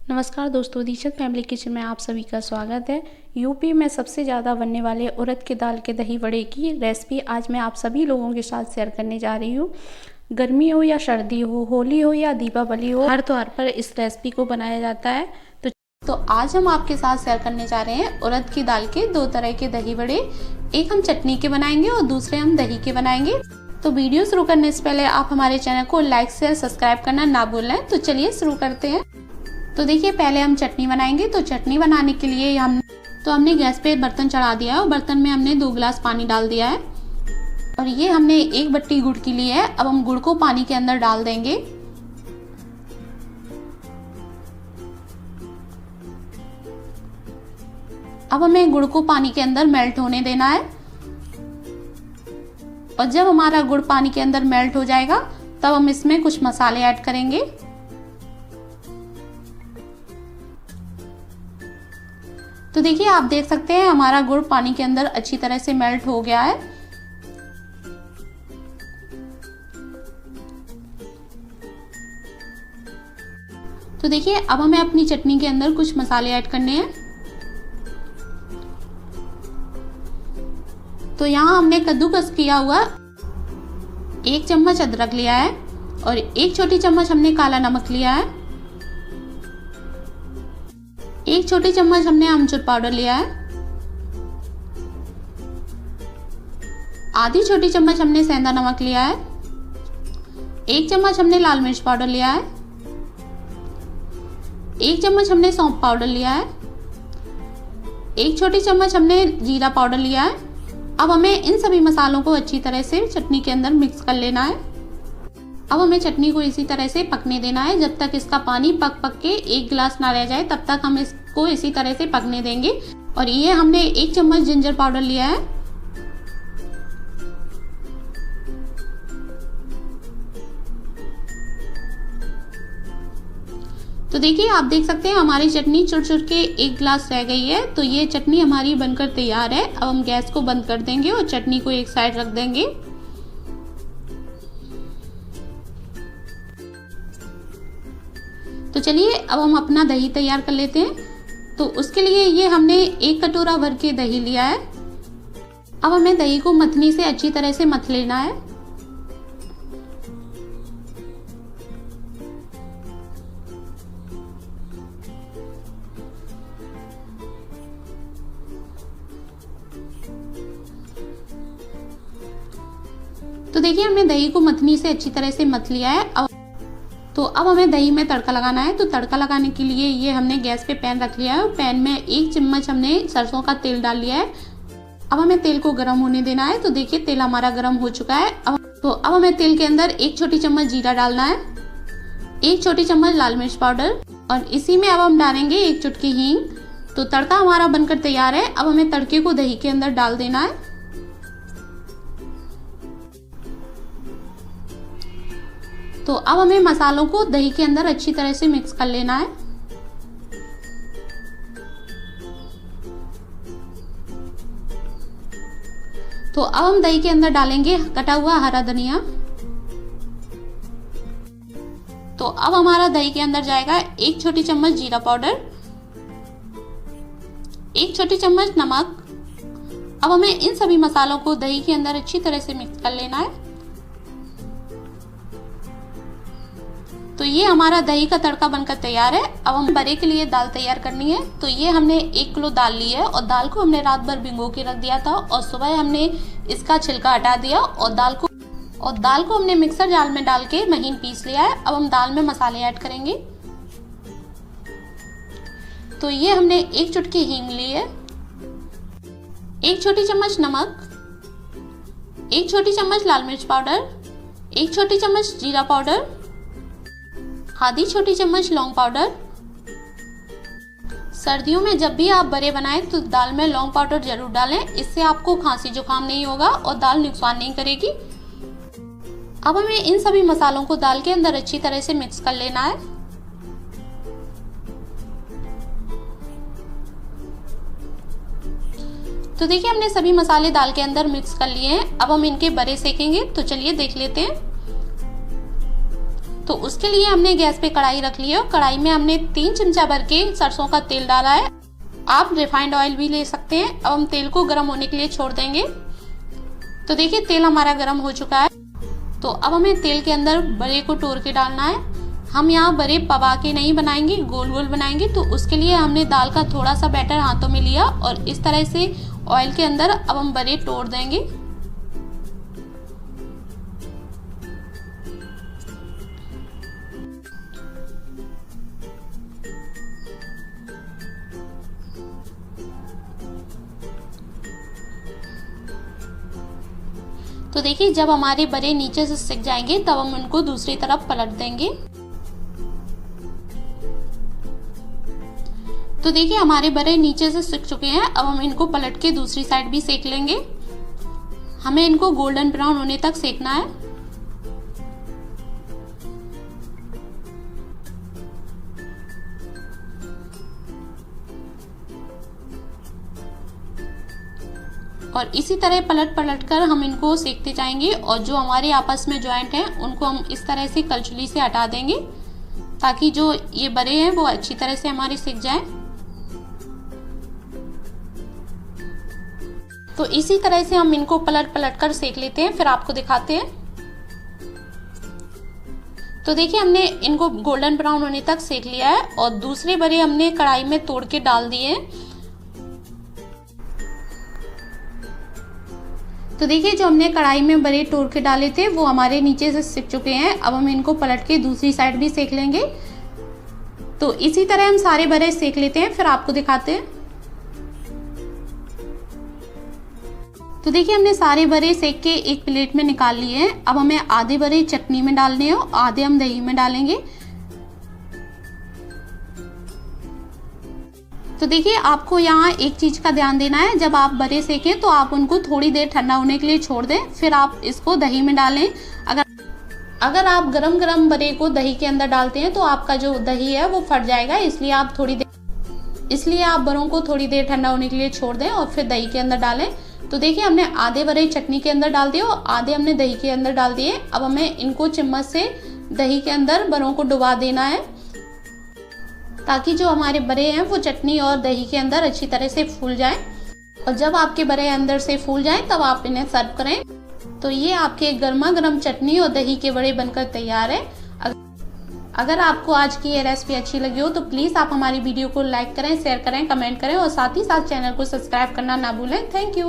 नमस्कार दोस्तों, Dixit family kitchen में आप सभी का स्वागत है। यूपी में सबसे ज़्यादा बनने वाले उड़द की दाल के दही वड़े की रेसिपी आज मैं आप सभी लोगों के साथ शेयर करने जा रही हूँ। गर्मी हो या सर्दी हो, होली हो या दीपावली हो, हर त्योहार पर इस रेसिपी को बनाया जाता है। तो आज हम आपके साथ शेयर करने जा रहे हैं उड़द की दाल के दो तरह के दही वड़े। एक हम चटनी के बनाएंगे और दूसरे हम दही के बनाएंगे। तो वीडियो शुरू करने से पहले आप हमारे चैनल को लाइक शेयर सब्सक्राइब करना ना भूलें। तो चलिए शुरू करते हैं। तो देखिए, पहले हम चटनी बनाएंगे। तो चटनी बनाने के लिए हमने गैस पे बर्तन चढ़ा दिया है और बर्तन में हमने 2 गिलास पानी डाल दिया है और ये हमने 1 बट्टी गुड़ की ली है। अब हम गुड़ को पानी के अंदर डाल देंगे। अब हमें गुड़ को पानी के अंदर मेल्ट होने देना है और जब हमारा गुड़ पानी के अंदर मेल्ट हो जाएगा तब हम इसमें कुछ मसाले ऐड करेंगे। तो देखिए, आप देख सकते हैं हमारा गुड़ पानी के अंदर अच्छी तरह से मेल्ट हो गया है। तो देखिए, अब हमें अपनी चटनी के अंदर कुछ मसाले ऐड करने हैं। तो यहाँ हमने कद्दूकस किया हुआ 1 चम्मच अदरक लिया है और 1 छोटी चम्मच हमने काला नमक लिया है। 1 छोटी चम्मच हमने अमचूर पाउडर लिया है। आधी छोटी चम्मच हमने सेंधा नमक लिया है। 1 चम्मच हमने लाल मिर्च पाउडर लिया है। 1 चम्मच हमने सौंफ पाउडर लिया है। 1 छोटी चम्मच हमने जीरा पाउडर लिया है। अब हमें इन सभी मसालों को अच्छी तरह से चटनी के अंदर मिक्स कर लेना है। अब हमें चटनी को इसी तरह से पकने देना है। जब तक इसका पानी पक के 1 गिलास ना रह जाए तब तक हम इसको इसी तरह से पकने देंगे। और ये हमने 1 चम्मच जिंजर पाउडर लिया है। तो देखिए, आप देख सकते हैं हमारी चटनी चुर के 1 गिलास रह गई है। तो ये चटनी हमारी बनकर तैयार है। अब हम गैस को बंद कर देंगे और चटनी को एक साइड रख देंगे। तो चलिए, अब हम अपना दही तैयार कर लेते हैं। तो उसके लिए ये हमने 1 कटोरा भर के दही लिया है। अब हमें दही को मथनी से अच्छी तरह से मथ लेना है। तो देखिए, हमने दही को मथनी से अच्छी तरह से मथ लिया है। अब हमें दही में तड़का लगाना है। तो तड़का लगाने के लिए ये हमने गैस पे पैन रख लिया है और पैन में 1 चम्मच हमने सरसों का तेल डाल लिया है। अब हमें तेल को गर्म होने देना है। तो देखिए, तेल हमारा गर्म हो चुका है। अब हमें तेल के अंदर 1 छोटी चम्मच जीरा डालना है, 1 छोटी चम्मच लाल मिर्च पाउडर और इसी में अब हम डालेंगे 1 चुटकी हींग। तो तड़का हमारा बनकर तैयार है। अब हमें तड़के को दही के अंदर डाल देना है। तो अब हमें मसालों को दही के अंदर अच्छी तरह से मिक्स कर लेना है। तो अब हम दही के अंदर डालेंगे कटा हुआ हरा धनिया। तो अब हमारा दही के अंदर जाएगा 1 छोटी चम्मच जीरा पाउडर, 1 छोटी चम्मच नमक। अब हमें इन सभी मसालों को दही के अंदर अच्छी तरह से मिक्स कर लेना है। तो ये हमारा दही का तड़का बनकर तैयार है। अब हम बड़े के लिए दाल तैयार करनी है। तो ये हमने 1 किलो दाल ली है और दाल को हमने रात भर भिगो के रख दिया था और सुबह हमने इसका छिलका हटा दिया और दाल को हमने मिक्सर जार में डाल के महीन पीस लिया है। अब हम दाल में मसाले ऐड करेंगे। तो ये हमने 1 चुटकी हींग ली है, 1 छोटी चम्मच नमक, 1 छोटी चम्मच लाल मिर्च पाउडर, 1 छोटी चम्मच जीरा पाउडर, आधी छोटी चम्मच लौंग पाउडर। सर्दियों में जब भी आप बड़े बनाएं तो दाल में लौंग पाउडर जरूर डालें। इससे आपको खांसी जुकाम नहीं होगा और दाल नुकसान नहीं करेगी। अब हमें इन सभी मसालों को दाल के अंदर अच्छी तरह से मिक्स कर लेना है। तो देखिए, हमने सभी मसाले दाल के अंदर मिक्स कर लिए हैं। अब हम इनके बड़े सेकेंगे। तो चलिए देख लेते हैं। तो उसके लिए हमने गैस पे कढ़ाई रख ली है और कढ़ाई में हमने 3 चमचा भर के सरसों का तेल डाला है। आप रिफाइंड ऑयल भी ले सकते हैं। अब हम तेल को गर्म होने के लिए छोड़ देंगे। तो देखिए तेल हमारा गर्म हो चुका है। तो अब हमें तेल के अंदर बड़े को तोड़ के डालना है। हम यहाँ बड़े पवा के नहीं बनाएंगे, गोल गोल बनाएंगे। तो उसके लिए हमने दाल का थोड़ा सा बैटर हाथों में लिया और इस तरह से ऑयल के अंदर अब हम बड़े तोड़ देंगे। तो देखिए जब हमारे बड़े नीचे से सिक जाएंगे तब हम उनको दूसरी तरफ पलट देंगे। तो देखिए हमारे बड़े नीचे से सिक चुके हैं। अब हम इनको पलट के दूसरी साइड भी सेक लेंगे। हमें इनको गोल्डन ब्राउन होने तक सेकना है। और इसी तरह पलट पलट कर हम इनको सेकते जाएंगे और जो हमारे आपस में जॉइंट हैं उनको हम इस तरह से कलछुली से हटा देंगे ताकि जो ये बड़े हैं वो अच्छी तरह से हमारे सिक जाएं। तो इसी तरह से हम इनको पलट पलट कर सेक लेते हैं, फिर आपको दिखाते हैं। तो देखिए हमने इनको गोल्डन ब्राउन होने तक सेक लिया है और दूसरे बड़े हमने कढ़ाई में तोड़ के डाल दिए हैं। तो देखिए जो हमने कढ़ाई में बड़े तोड़ के डाले थे वो हमारे नीचे से सिक चुके हैं। अब हम इनको पलट के दूसरी साइड भी सेक लेंगे। तो इसी तरह हम सारे बड़े सेक लेते हैं, फिर आपको दिखाते हैं। तो देखिए हमने सारे बड़े सेक के एक प्लेट में निकाल लिए हैं। अब हमें आधे बड़े चटनी में डालने हैं और आधे हम दही में डालेंगे। तो देखिए आपको यहाँ एक चीज का ध्यान देना है, जब आप बड़े सेकें तो आप उनको थोड़ी देर ठंडा होने के लिए छोड़ दें, फिर आप इसको दही में डालें। अगर आप गरम गरम बड़े को दही के अंदर डालते हैं तो आपका जो दही है वो फट जाएगा। इसलिए आप बड़ों को थोड़ी देर ठंडा होने के लिए छोड़ दें और फिर दही के अंदर डालें। तो देखिए हमने आधे बड़े चटनी के अंदर डाल दिए और आधे हमने दही के अंदर डाल दिए। अब हमें इनको चम्मच से दही के अंदर बड़ों को डुबा देना है ताकि जो हमारे बड़े हैं वो चटनी और दही के अंदर अच्छी तरह से फूल जाएं। और जब आपके बड़े अंदर से फूल जाएं तब आप इन्हें सर्व करें। तो ये आपके गर्मा गर्म चटनी और दही के बड़े बनकर तैयार है। अगर आपको आज की ये रेसिपी अच्छी लगी हो तो प्लीज़ आप हमारी वीडियो को लाइक करें, शेयर करें, कमेंट करें और साथ ही साथ चैनल को सब्सक्राइब करना ना भूलें। Thank you.